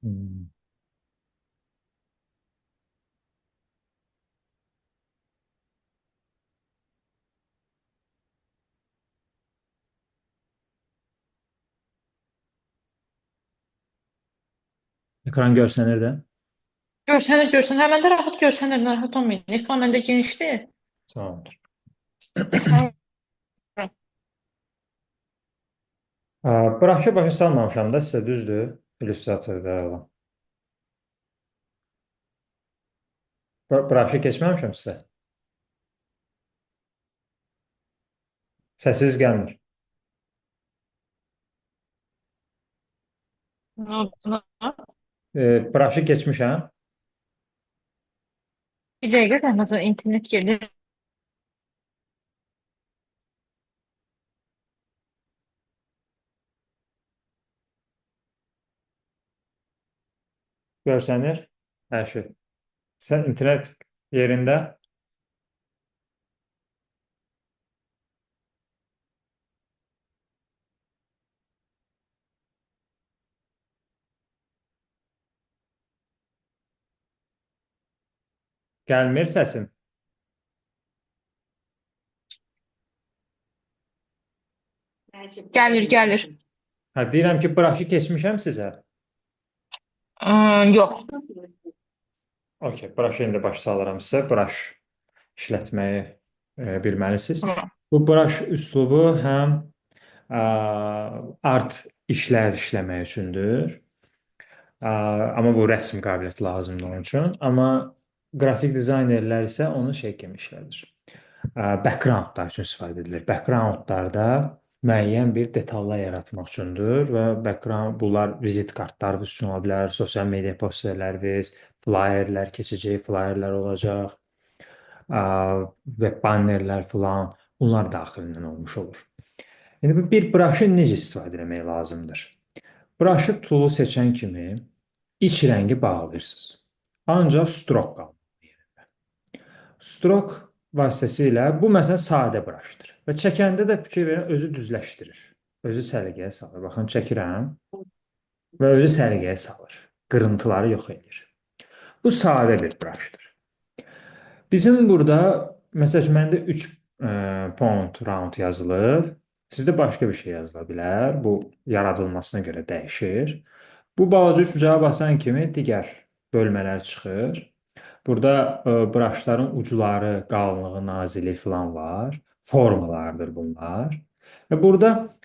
Hmm. Ekran görsənir də. Görsənir, görsənir. Hə, məndə rahat görsənir, narahat olmayın. Ekran məndə genişdir. Tamamdır. Hə, Bıraşı başa salmamışam da sizə düzdür. İllüstratorda olan. Bıraşı keçməmişəm sizə. Səsiniz gəlmir. Bıraşı keçmişəm. bir dəqiqə zəhmət internet gedir. Görsənir. Hər şey. Sən internet yerində gəlmir səsin. Gəlir, gəlir. Deyirəm ki, bıraşı keçmişəm sizə. Yox. Okey, bıraşı indi başa salıram sizə. Bıraş işlətməyi bilməlisiniz. Tamam. Bu brush üslubu həm art işlər işləmək üçündür. Amma bu rəsm qabiliyyəti lazımdır onun üçün. Amma qrafik dizaynerlər isə onu şey kimi işlədir. Backgroundlar üçün istifadə edilir. Backgroundlarda müəyyən bir detallar yaratmaq üçündür və background bunlar vizit kartlarınız üçün ola bilər, sosial media posterləriniz, flyerlər, keçəcək flyerlər olacaq və bannerlər filan bunlar daxilindən olmuş olur. İndi bu bir brush'ı necə istifadə etmək lazımdır? Brush'ı tool'u seçən kimi iç rəngi bağlayırsınız. Ancaq stroke qalır. Stroke vasitəsilə bu məsələn sadə brush'dır və çəkəndə də fikir verin özü düzləşdirir. Özü səliqəyə salır. Baxın çəkirəm və özü səliqəyə salır. Qırıntıları yox edir. Bu sadə bir brush'dır. Bizim burada məsəl üçün məndə 3 point round yazılır. Sizdə başqa bir şey yazıla bilər. Bu yaradılmasına görə dəyişir. Bu balaca üç bucağa basan kimi digər bölmələr çıxır. Burada brushların ucları, qalınlığı, nazilliyi falan var. Formalardır bunlar. Və burada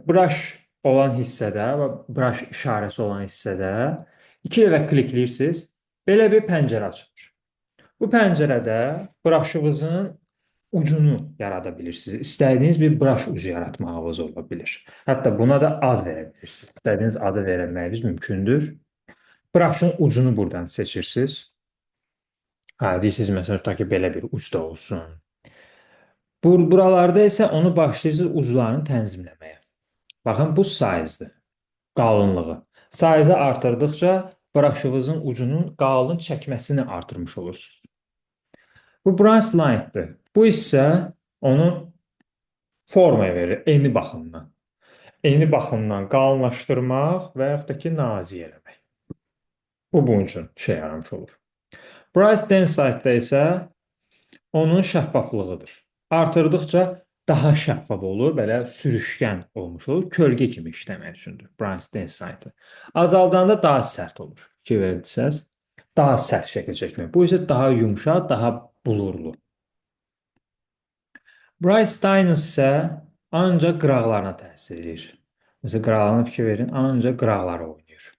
brush olan hissədə və brush işarəsi olan hissədə iki dəfə klikləyirsiniz. Belə bir pəncərə açılır. Bu pəncərədə brushınızın ucunu yarada bilirsiniz. İstədiyiniz bir brush ucu yaratmağınız ola bilər. Hətta buna da ad verə bilirsiniz. İstədiyiniz adı verməyiniz mümkündür. Brushın ucunu buradan seçirsiniz. Deyirsiniz məsələn tutaq ki, belə bir uc da olsun. Buralarda isə onu başlayırsınız uclarını tənzimləməyə. Baxın bu size-dır, qalınlığı. Size-ı artırdıqca brushınızın ucunun qalın çəkməsini artırmış olursunuz. Bu branch line-dır. Bu isə onun formaya verir eni baxımdan. Eni baxımdan qalınlaşdırmaq və yaxud da ki, nazik eləmək. Bu bunun üçün şey yaramış olur. Price Densite-də isə onun şəffaflığıdır. Artırdıqca daha şəffaf olur, belə sürüşkən olmuş olur, kölgə kimi işləmək üçündür Price Densite-ı. Azaldanda daha sərt olur. Fikir verirsiniz, daha sərt şəkil çəkmək. Bu isə daha yumşaq, daha bulurlu. Bryce Dyners isə ancaq qıraqlarına təsir edir. Məsələn, qıraqlarına fikir verin, ancaq qıraqları oynayır.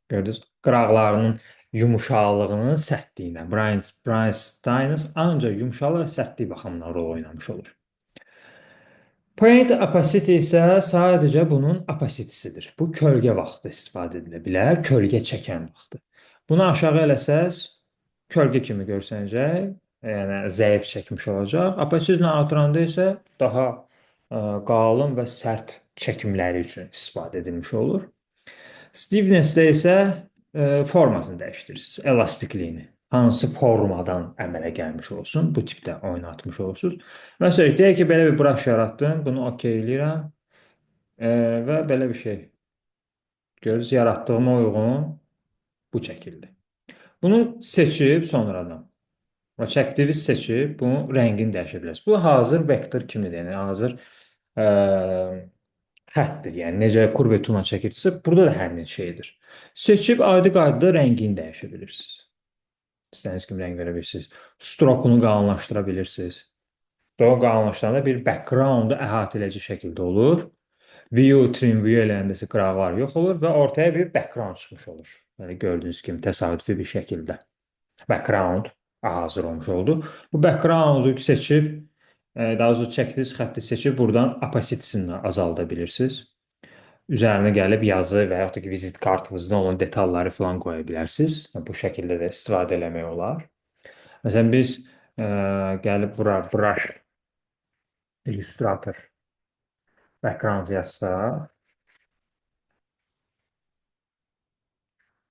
Gördünüz, qıraqlarının yumuşaqlığının sərtliyinə. Bryce Dyners ancaq yumşaqlıq və sərtlik baxımından rol oynamış olur. Point opacity isə sadəcə bunun opacity-sidir. Bu kölgə vaxtı istifadə edilə bilər, kölgə çəkən vaxtı. Bunu aşağı eləsəz, kölgə kimi görsənəcək, yəni zəif çəkmiş olacaq. Opacity-ni artıranda isə daha qalın və sərt çəkimləri üçün istifadə edilmiş olur. Stiffness-də isə formasını dəyişdirirsiniz, elastikliyini. Hansı formadan əmələ gəlmiş olsun, bu tipdə oynatmış olursunuz. Məsələn, deyək ki, belə bir brush yaratdım, bunu okey eləyirəm və belə bir şey. Görürsüz, yaratdığıma uyğun bu şəkildir. Bunu seçib sonradan və çəkdiyiniz seçib bunun rəngini dəyişə bilərsiniz. Bu hazır vektor kimidir, yəni hazır ə, xəttdir. Yəni necə kurvetuna çəkirsinizsə, burada da həmin şeydir. Seçib adi qaydada rəngini dəyişə bilirsiniz. İstədiyiniz kimi rəng verə bilirsiniz. Strokunu qalınlaşdıra bilirsiniz. Stroke qalınlaşdıranda bir background-u əhatə edici şəkildə olur. View, trim view eləyəndəsə qıraqlar yox olur və ortaya bir background çıxmış olur. Yəni gördüyünüz kimi təsadüfi bir şəkildə. Background hazır olmuş oldu. Bu background-u seçib, daha doğrusu çəkdiyiniz xətti seçib buradan opacity-sini azalda bilirsiniz. Üzərinə gəlib yazı və yaxud da ki, vizit kartınızda olan detalları falan qoya bilərsiniz. Bu şəkildə də istifadə eləmək olar. Məsələn, biz gəlib bura brush illustrator background yazsaq,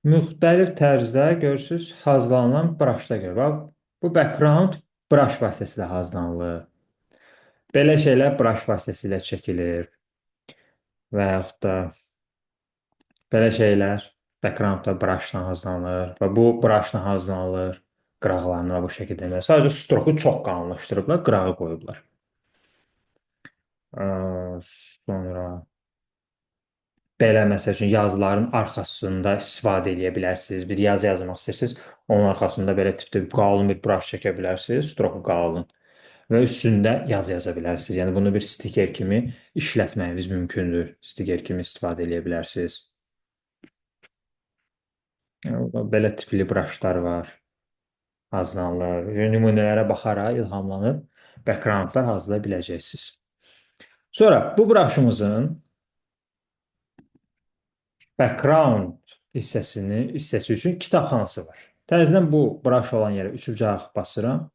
müxtəlif tərzdə görürsüz, hazırlanan brushda görə. Bax, bu background brush vasitəsilə hazırlanılır. Belə şeylər brush vasitəsilə çəkilir və yaxud da belə şeylər backgroundda brushla hazırlanır və bu brushla hazırlanır qıraqlarına bu şəkildə. Sadəcə stroku çox qalınlaşdırıblar, qırağı qoyublar. Sonra belə məsəl üçün yazıların arxasında istifadə edə bilərsiniz. Bir yazı yazmaq istəyirsiniz, onun arxasında belə tipdə qalın bir brush çəkə bilərsiniz, stroku qalın və üstündə yazı yaza bilərsiniz. Yəni bunu bir stiker kimi işlətməyiniz mümkündür. Stiker kimi istifadə edə bilərsiniz. Belə tipli brushlar var. Hazırlanır. Nümunələrə baxaraq ilhamlanıb backgroundlar hazırlaya biləcəksiniz. Sonra bu brushımızın background hissəsi üçün kitabxanası var. Təzədən bu brush olan yerə üçbucaq basıram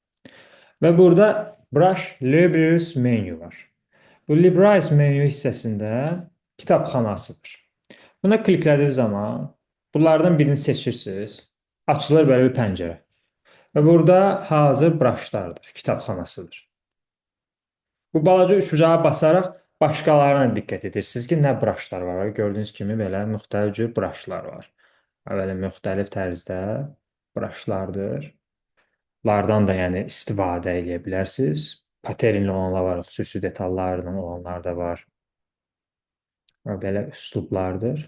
və burada brush libraries menu var. Bu libraries menu hissəsində kitabxanasıdır. Buna kliklədiyiniz zaman bunlardan birini seçirsiniz. Açılır belə bir pəncərə. Və burada hazır brushlardır, kitabxanasıdır. Bu balaca üçbucağa basaraq başqalarına diqqət edirsiniz ki, nə brushlar var. Gördüyünüz kimi belə müxtəlif cür brushlar var. Belə müxtəlif tərzdə brushlardır. Bunlardan da yəni istifadə edə bilərsiniz. Paternli olanlar var, xüsusi detallarla olanlar da var. Belə üslublardır.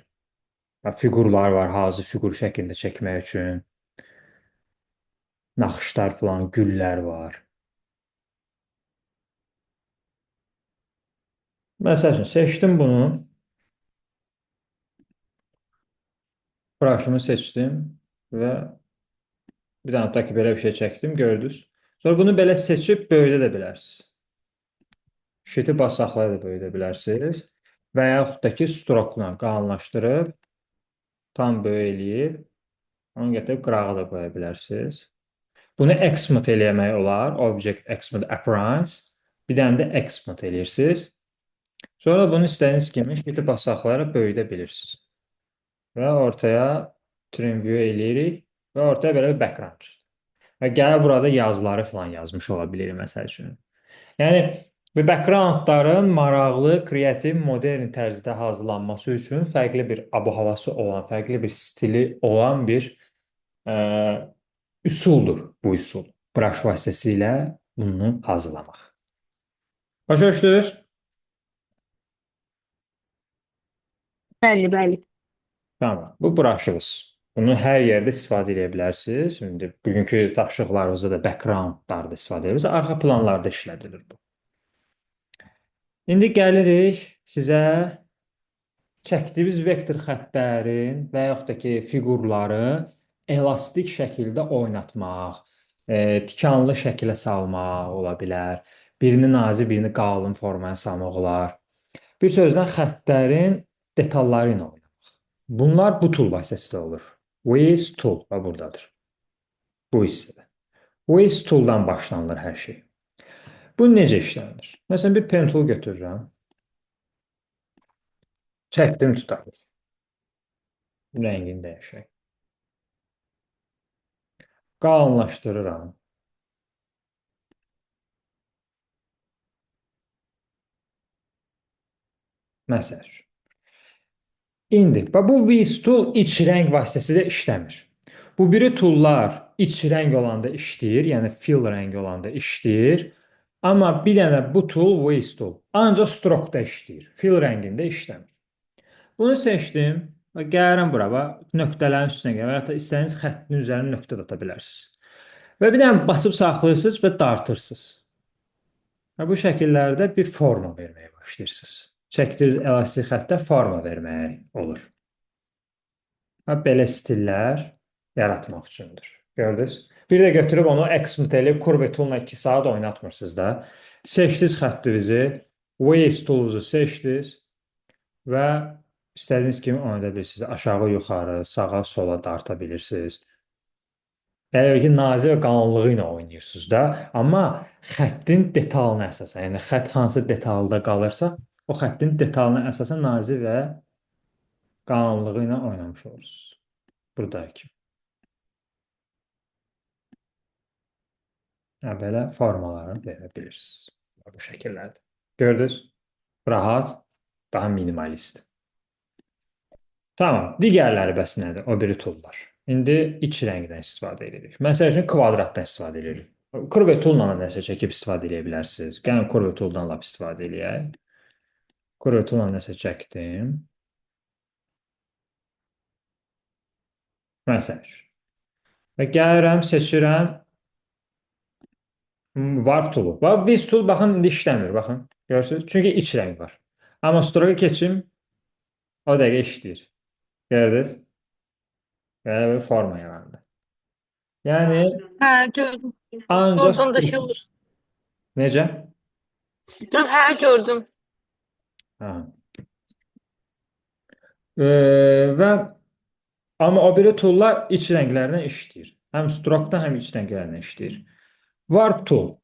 Fiqurlar var, hazır fiqur şəklində çəkmək üçün. Naxışlar falan, güllər var. Məsəl üçün, seçdim bunu. Brush'ımı seçdim və bir dənə tutaq ki, belə bir şey çəkdim, gördünüz. Sonra bunu belə seçib böyüdə də bilərsiniz. Shift'i bas saxlaya da böyüdə bilərsiniz. Və yaxud da ki, strokla qalınlaşdırıb, tam böyük onu gətirib qırağa da qoya bilərsiniz. Bunu Xmod eləmək olar. Object Xmod Appearance. Bir dənə də Xmod eləyirsiniz. Sonra bunu istədiyiniz kimi shift'i bas saxlayaraq böyüdə bilirsiniz. Və ortaya trim view eləyirik və ortaya belə bir background çıxdı. Və gəlib burada yazıları falan yazmış ola bilir məsəl üçün. Yəni bu backgroundların maraqlı, kreativ, modern tərzdə hazırlanması üçün fərqli bir abu-havası olan, fərqli bir stili olan bir üsuldur bu üsul. Brush vasitəsilə bunu hazırlamaq. Başa düşdünüz? Bəli, bəli. Tamam. Bu brushımız. Bunu hər yerdə istifadə edə bilərsiniz. Şimdi bugünkü tapşırıqlarımızda da backgroundlarda istifadə edirsiniz. Arxa planlarda işlədilir bu. İndi gəlirik sizə çəkdiyimiz vektor xəttlərin və yaxud da ki, fiqurları elastik şəkildə oynatmaq, tikanlı şəkilə salmaq ola bilər. Birini nazik, birini qalın formaya salmaq olar. Bir sözlə xəttlərin detalları ilə oynamaq. Bunlar bu tool vasitəsilə olur. With tool və buradadır. Bu hissədə. With tool'dan başlanılır hər şey. Bu necə işlənir? Məsələn, bir pen tool götürürəm. Çəkdim tutarıq. Rəngini dəyişək. Qalınlaşdırıram. Məsəl üçün. İndi bu Wiz tool iç rəng vasitəsilə işləmir. Bu biri toollar iç rəng olanda işləyir, yəni fill rəngi olanda işləyir. Amma bir dənə bu tool Wiz tool ancaq stroke-da işləyir, fill rəngində işləmir. Bunu seçdim və gəlirəm bura və nöqtələrin üstünə gəlir və ya da istədiyiniz xəttin üzərinə nöqtə də ata bilərsiniz. Və bir dənə basıb saxlayırsınız və dartırsınız. Və bu şəkillərdə bir forma verməyə başlayırsınız. Çəkdiyiniz elastik xəttə forma vermək olur. Və belə stillər yaratmaq üçündür. Gördünüz? Bir də götürüb onu Xmtl Curve tool'la 2 saat oynatmırsınız da. Seçdiniz xəttinizi, Waze tool'unuzu seçdiniz və istədiyiniz kimi oynada bilirsiniz. Aşağı, yuxarı, sağa, sola darta bilirsiniz. Yəni ki, nazik və qalınlığı ilə oynayırsınız da, amma xəttin detalına əsasən, yəni xətt hansı detalda qalırsa, o xəttin detalına əsasən nazik və qalınlığı ilə oynamış olursunuz. Buradakı. Belə formalarını verə bilirsiniz. Bu şəkillərdə. Gördünüz? Rahat, daha minimalist. Tamam. Digərləri bəs nədir? O biri toollar. İndi iç rəngdən istifadə edirik. Məsəl üçün kvadratdan istifadə edirik. Curve tool-la nəsə çəkib istifadə edə bilərsiniz. Gəlin Curve tool-dan lap istifadə edək. Curve tool-la nəsə çəkdim. Məsəl üçün. Və gəlirəm, seçirəm Warp tool. Wiz tool baxın indi işləmir, baxın. Görürsünüz? Çünki iç rəng var. Amma stroke keçim o dəqiqə işləyir. Gördünüz? Belə bir forma yarandı. Yəni Hə, gördüm. ancaq Oradan da şey olur. necə? Hə, gördüm. Hə. Və amma o biri toollar iç rənglərdən işləyir. Həm stroke-da, həm iç rənglərdən işləyir. Warp tool.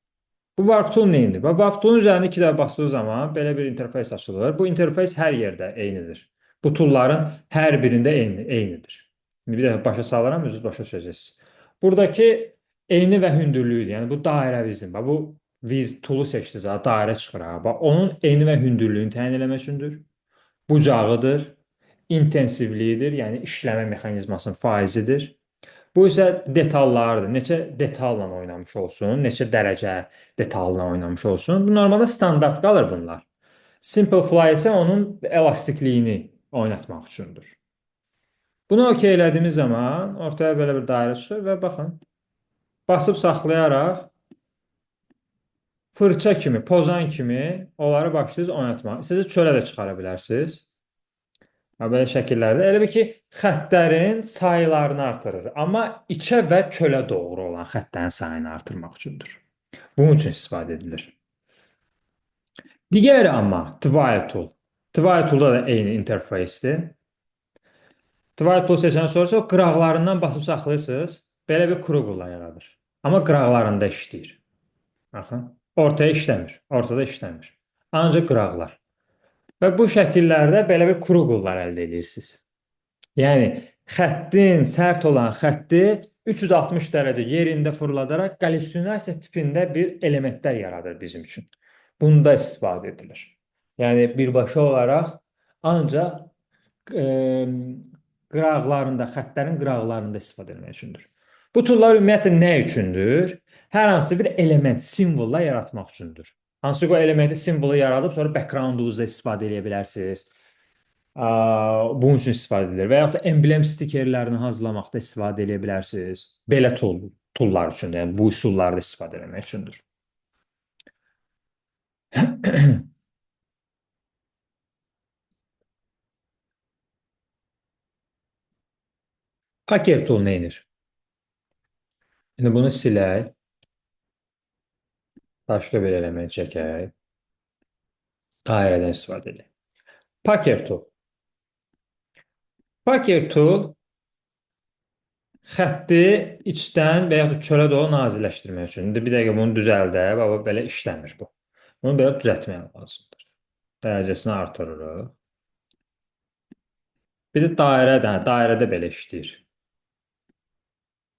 Bu Warp tool neyindir? Warp tool'un üzərində 2 dəfə basdığı zaman belə bir interfeys açılır. Bu interfeys hər yerdə eynidir. Bu tool'ların hər birində eynidir. Bir dəfə başa salıram, özünüz başa düşəcəksiniz. Buradakı eyni və hündürlüyüdür. Yəni bu dairəvizm. Bu viz tool'u seçdiniz, dairə çıxır. Onun eyni və hündürlüyünü təyin etmək üçündür. Bucağıdır, intensivliyidir, yəni işləmə mexanizmasının faizidir. Bu isə detallardır. Neçə detalla oynamış olsun, neçə dərəcə detalla oynamış olsun. Bu normalda standart qalır bunlar. Simplify isə onun elastikliyini oynatmaq üçündür. Bunu okey elədiyimiz zaman ortaya belə bir dairə çıxır və baxın, basıb saxlayaraq fırça kimi, pozan kimi onları başlayırsınız oynatmaq. İstəsəz çölə də çıxara bilərsiniz. Belə şəkillərdə. Elə bir ki, xəttlərin sayılarını artırır. Amma içə və çölə doğru olan xəttlərin sayını artırmaq üçündür. Bunun üçün istifadə edilir. Digəri amma Twile tool. Twile toolda da eyni interfeysdir. Twile tool seçəndən sonra o qıraqlarından basıb saxlayırsınız. Belə bir kruqla yaradır. Amma qıraqlarında işləyir. Baxın, ortaya işləmir. Ortada işləmir. Ancaq qıraqlar. Və bu şəkillərdə belə bir kruqlar əldə edirsiniz. Yəni xəttin sərt olan xətti 360 dərəcə yerində fırladaraq qallüsinasiya tipində bir elementlər yaradır bizim üçün. Bunda istifadə edilir. Yəni birbaşa olaraq ancaq qıraqlarında, xəttlərin qıraqlarında istifadə etmək üçündür. Bu toollar ümumiyyətlə nə üçündür? Hər hansı bir element, simvolla yaratmaq üçündür. Hansı ki o elementi simvolu yaradıb sonra background-unuzda istifadə edə bilərsiniz. Bunun üçün istifadə edilir. Və yaxud da emblem stikerlərini hazırlamaqda istifadə edə bilərsiniz. Belə toollar üçün, yəni bu üsullarda istifadə etmək üçündür. Packer tool neyinir? İndi bunu silək. Başqa bir element çəkək. Dairədən istifadə edək. Packer tool. Packer tool xətti içdən və yaxud da çölə doğru nazilləşdirmək üçün. İndi bir dəqiqə bunu düzəldək. Belə işləmir bu. Bunu belə düzəltmək lazımdır. Dərəcəsini artırırıq. Bir də dairədə belə işləyir.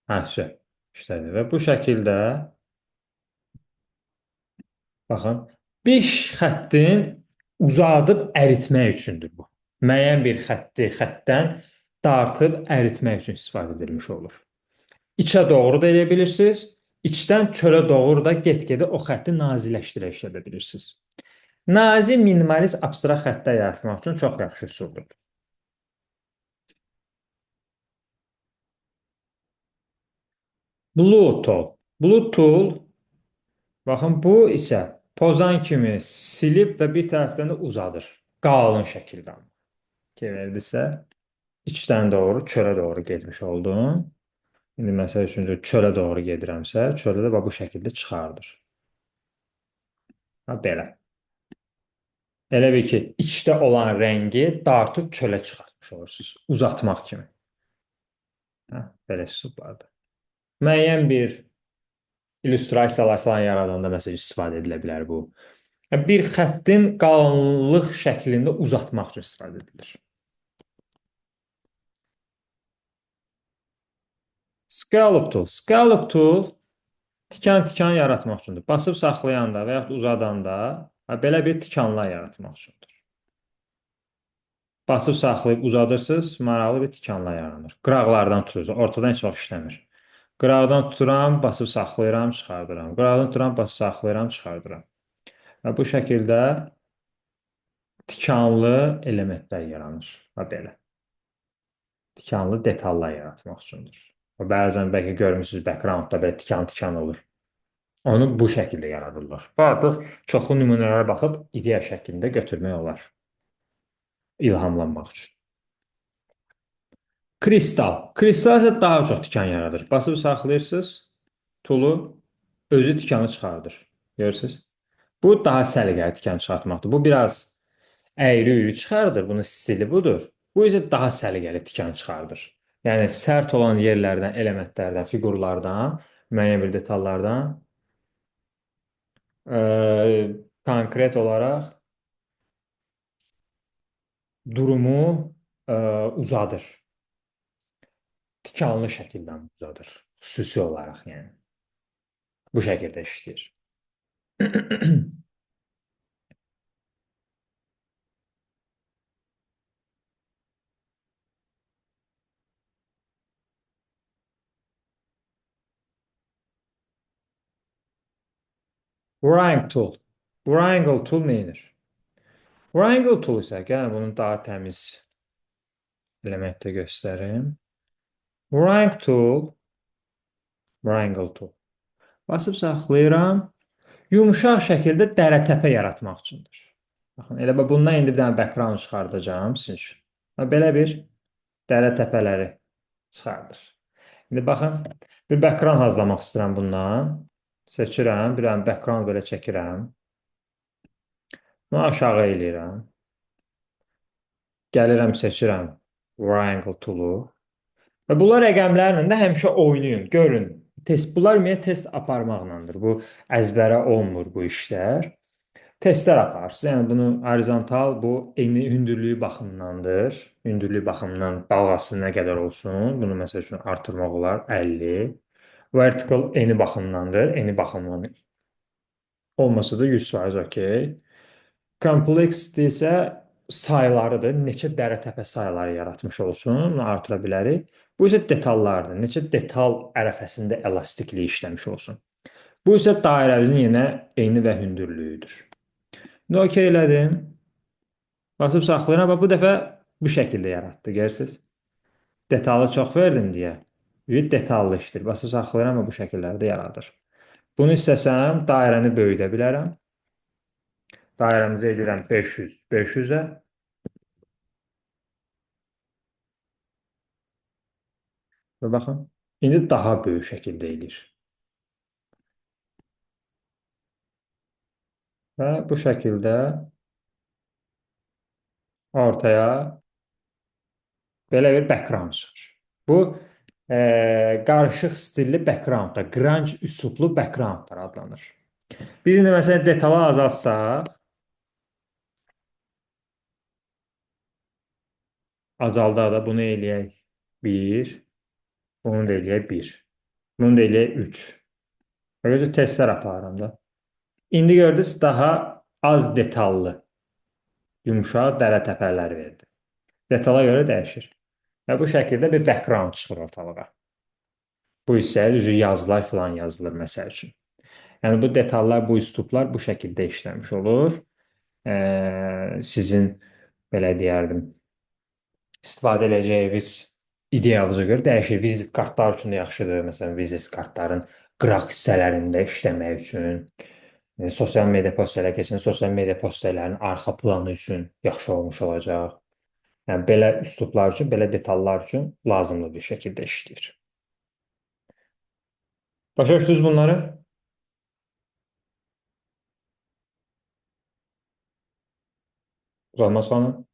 İşlədir. Və bu şəkildə baxın, bir xəttin uzadıb əritmək üçündür bu. Müəyyən bir xəttdən dartıb əritmək üçün istifadə edilmiş olur. İçə doğru da edə bilirsiniz. İçdən çölə doğru da get-gedə o xətti naziləşdirə işlədə bilirsiniz. Nazi, minimalist, abstrakt xəttlər yaratmaq üçün çox yaxşı üsuldur. Blue tool. Blue tool, baxın, bu isə pozan kimi silib və bir tərəfdən də uzadır. Qalın şəkildə. Verdisə, içdən doğru, çölə doğru getmiş oldum. İndi məsəl üçün çölə doğru gedirəmsə, çöldə də bu şəkildə çıxardır. Ha, belə. Elə bil ki, içdə olan rəngi dartıb çölə çıxartmış olursunuz. Uzatmaq kimi. Ha, belə üsullardır. Müəyyən bir illüstrasiyalar falan yaradanda məsəl istifadə edilə bilər bu. Bir xəttin qalınlıq şəklində uzatmaq üçün istifadə edilir. Scallop tool. Scallop tool tikan yaratmaq üçündür. Basıb saxlayanda və yaxud uzadanda belə bir tikanlar yaratmaq üçündür. Basıb saxlayıb uzadırsınız, maraqlı bir tikanlar yaranır. Qıraqlardan tutursunuz, ortadan heç vaxt işləmir. Qıraqdan tuturam, basıb saxlayıram, çıxardıram. Qıraqdan tuturam, basıb saxlayıram, çıxardıram. Və bu şəkildə tikanlı elementlər yaranır. Və belə. Tikanlı detallar yaratmaq üçündür. Bəzən bəlkə görmüsünüz, backgroundda belə tikan olur. Onu bu şəkildə yaradırlar. Və artıq çoxlu nümunələrə baxıb ideya şəklində götürmək olar. İlhamlanmaq üçün. Kristal. Kristal isə daha çox tikan yaradır. Basıb saxlayırsınız, tulu özü tikanı çıxardır. Görürsünüz? Bu daha səliqəli tikan çıxartmaqdır. Bu biraz əyri-üyrü çıxardır. Bunun stili budur. Bu isə daha səliqəli tikan çıxardır. Yəni sərt olan yerlərdən, elementlərdən, fiqurlardan, müəyyən bir detallardan konkret olaraq durumu uzadır. Tikanlı şəkildə uzadır. Xüsusi olaraq yəni. Bu şəkildə işləyir. Wrangle tool. Wrangle tool neyinir? Wrangle tool isə, gəlin bunu daha təmiz elementdə göstərim. Wrangle tool. Basıb saxlayıram. Yumuşaq şəkildə dərə-təpə yaratmaq üçündür. Baxın, elə bundan indi bir dənə background çıxardacağım sizin üçün. Belə bir dərə-təpələri çıxardır. İndi baxın, bir background hazırlamaq istəyirəm bundan. Seçirəm, bir dənə background belə çəkirəm. Bunu aşağı eləyirəm. Gəlirəm, seçirəm Wrangle tool'u. Və bunlar rəqəmlərlə də həmişə oynayın, görün. Bunlar ümumiyyətlə test aparmaqlandır. Bu əzbərə olmur bu işlər. Testlər aparırsınız. Yəni bunu horizontal, bu eni hündürlüyü baxımındandır. Hündürlüyü baxımından dalğası nə qədər olsun. Bunu məsəl üçün artırmaq olar 50. Vertical eni baxımındandır. Eni baxımından olmasa da 100% okey. Complexity isə sayılarıdır. Neçə dərə-təpə sayıları yaratmış olsun, bunu artıra bilərik. Bu isə detallardır. Neçə detal ərəfəsində elastikliyi işləmiş olsun. Bu isə dairəmizin yenə eni və hündürlüyüdür. İndi okey elədim. Basıb saxlayıram. Bu dəfə bu şəkildə yaratdı. Görürsünüz? Detalı çox verdim deyə. Detallı işdir. Basıb saxlayıram və bu şəkillərdə yaradır. Bunu istəsəm dairəni böyüdə bilərəm. Dairəmizi edirəm 500, 500-ə. Və baxın, indi daha böyük şəkildə eləyir. Və bu şəkildə ortaya belə bir background çıxır. Bu, qarışıq stilli background da, grunge üslublu backgroundlar adlanır. Biz indi məsələn detalı azaltsaq, azaldaq da bunu eləyək 1, bunu da eləyək 1, bunu da eləyək 3. Böyəcə testlər aparıram da. İndi gördünüz, daha az detallı, yumuşaq dərə-təpələr verdi. Detala görə dəyişir. Və bu şəkildə bir background çıxır ortalığa. Bu hissəyə düzü yazılar filan yazılır məsəl üçün. Yəni bu detallar, bu üslublar bu şəkildə işləmiş olur. Sizin belə deyərdim, istifadə edəcəyiniz ideyanıza görə dəyişir. Vizit kartlar üçün də yaxşıdır. Məsələn, vizit kartların qıraq hissələrində işləmək üçün, sosial media postlara keçən sosial media postlarının arxa planı üçün yaxşı olmuş olacaq. Yəni belə üslublar üçün, belə detallar üçün lazımlı bir şəkildə işləyir. Başa düşdünüz bunları? Uzanmaz xanım.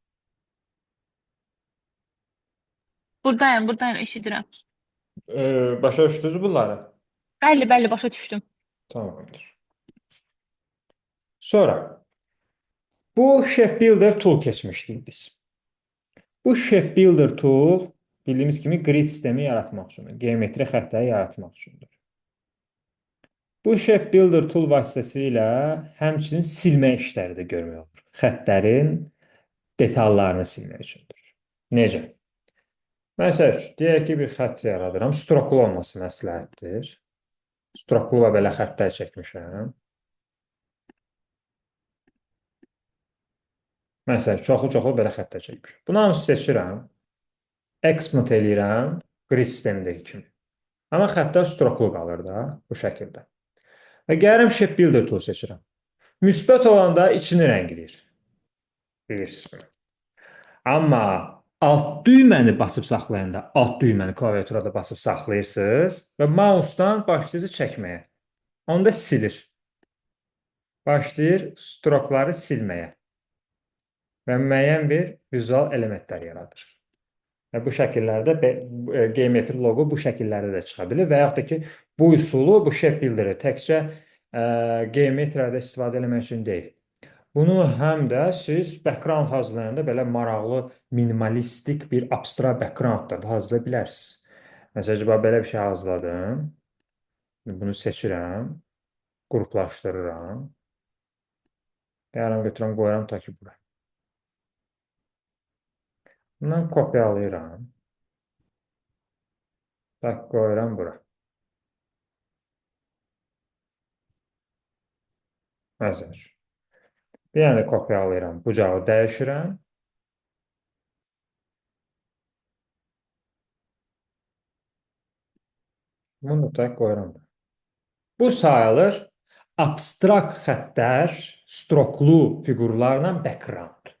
Buradayım, buradayım, eşidirəm. Başa düşdünüz bunları? Bəli, bəli, başa düşdüm. Tamamdır. Sonra bu Shape Builder tool keçmişdik biz. Bu Shape Builder tool bildiyimiz kimi grid sistemi yaratmaq üçündür. Geometri xəttləri yaratmaq üçündür. Bu Shape Builder tool vasitəsilə həmçinin silmə işləri də görmək olur. Xəttlərin detallarını silmək üçündür. Necə? Məsəl üçün, deyək ki, bir xətt yaradıram. Stroklu olması məsləhətdir. Stroklu və belə xəttlər çəkmişəm. Məsələn, çoxlu-çoxlu belə xəttlər çəkmişəm. Bunu hamısı seçirəm. Export eləyirəm. Grid sistemindəki kimi. Amma xəttlər stroklu qalır da bu şəkildə. Və gəlirəm Shape Builder tool seçirəm. Müsbət olanda içini rəngləyir. Bilirsiniz. Amma alt düyməni basıb saxlayanda, alt düyməni klaviaturada basıb saxlayırsınız və mousedan başlayırsınız çəkməyə. Onda silir. Başlayır strokları silməyə və müəyyən bir vizual elementlər yaradır. Və bu şəkillərdə geometri loqo bu şəkillərdə də çıxa bilir və yaxud da ki, bu üsulu, bu shape builder'ı təkcə geometriyada istifadə etmək üçün deyil. Bunu həm də siz background hazırlayanda belə maraqlı, minimalistik bir abstrakt background da hazırlaya bilərsiniz. Məsələn, belə bir şey hazırladım. Bunu seçirəm, qruplaşdırıram. Gəlirəm, götürəm, qoyuram ta ki, bura. Bundan kopyalayıram. Tak, qoyuram bura. Məsəl üçün. Bir dənə də kopyalayıram. Bucağı dəyişirəm. Bunu da qoyuram. Bu sayılır abstrakt xəttlər, stroklu fiqurlarla background.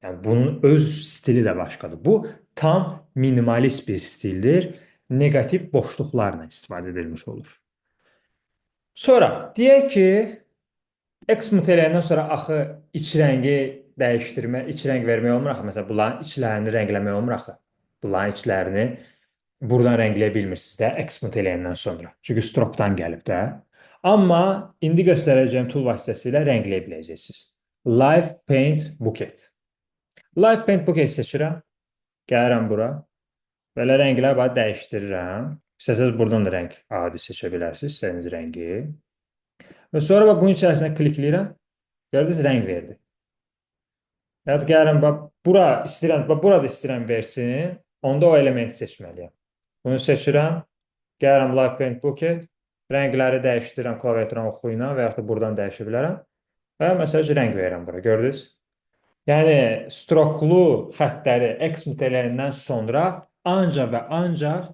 Yəni bunun öz stili də başqadır. Bu tam minimalist bir stildir. Negativ boşluqlarla istifadə edilmiş olur. Sonra deyək ki, Xmut eləyəndən sonra axı iç rəngi dəyişdirmə, iç rəng vermək olmur axı. Məsələn, bunların içlərini rəngləmək olmur axı. Bunların içlərini buradan rəngləyə bilmirsiniz də Xmut eləyəndən sonra. Çünki strokdan gəlib də. Amma indi göstərəcəyim tool vasitəsilə rəngləyə biləcəksiniz. Live Paint Bucket. Live Paint Bucket seçirəm. Gəlirəm bura. Belə rənglər bax dəyişdirirəm. İstəsəniz buradan da rəng adi seçə bilərsiniz, istədiyiniz rəngi. Və sonra bax bunun içərisinə klikləyirəm. Gördünüz, rəng verdi. Ya da gəlirəm bax bura istəyirəm, bax burada istəyirəm versin. Onda o elementi seçməliyəm. Bunu seçirəm. Gəlirəm Live Paint Bucket. Rəngləri dəyişdirirəm klaviaturun oxu ilə və yaxud da buradan dəyişə bilərəm. Və məsəl üçün rəng verirəm bura. Gördünüz? Yəni stroklu xəttləri Xmut eləyəndən sonra ancaq və ancaq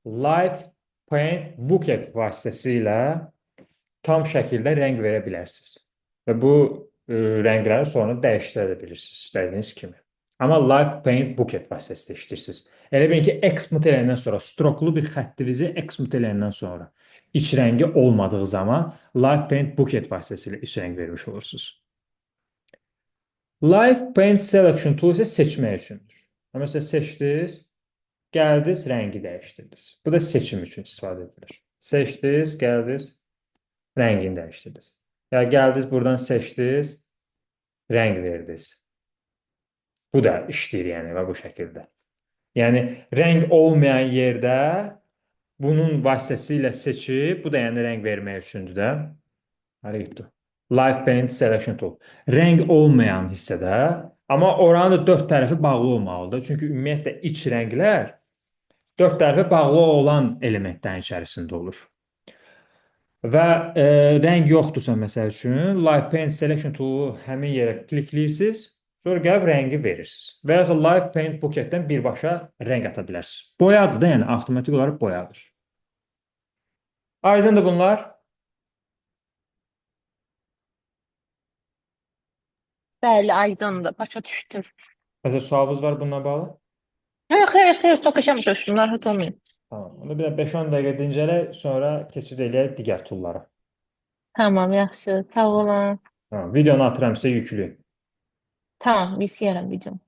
Live Paint Bucket vasitəsilə tam şəkildə rəng verə bilərsiniz. Və bu rəngləri sonra dəyişdirə bilirsiniz istədiyiniz kimi. Amma Live Paint Bucket vasitəsilə işləyirsiniz. Elə bilin ki, Xmut eləyəndən sonra, stroklu bir xəttinizi Xmut eləyəndən sonra iç rəngi olmadığı zaman Live Paint Bucket vasitəsilə iç rəng vermiş olursunuz. Live Paint Selection tool isə seçmək üçündür. Məsələn, seçdiniz, gəldiniz, rəngi dəyişdirdiniz. Bu da seçim üçün istifadə edilir. Seçdiniz, gəldiniz, rəngini dəyişdirdiniz. Ya gəldiniz, buradan seçdiniz, rəng verdiniz. Bu da işləyir, yəni, və bu şəkildə. Yəni, rəng olmayan yerdə bunun vasitəsilə seçib, bu da yəni rəng vermək üçündür də. Live Paint Selection tool. Rəng olmayan hissədə Amma oranın da dörd tərəfi bağlı olmalıdır. Çünki ümumiyyətlə iç rənglər dörd tərəfi bağlı olan elementlərin içərisində olur. Və rəng yoxdursa, məsəl üçün, Live Paint Selection toolu həmin yerə klikləyirsiniz, sonra gəlib rəngi verirsiniz. Və ya da Live Paint buketdən birbaşa rəng ata bilərsiniz. Boyadır da, yəni avtomatik olaraq boyadır. Aydındır bunlar. Bəli, aydındır. Başa düşdüm. Məsələn, sualınız var bununla bağlı? Xeyr, xeyr, xeyr. Çox qəşəng başa düşdüm. Narahat olmayın. Tamam. Onu bir də 5-10 dəqiqə dincələ, sonra keçid eləyək digər toollara. Tamam, yaxşı. Sağ olun. Tamam. Videonu atıram sizə yüklüyün. Tamam, yükləyərəm videonu.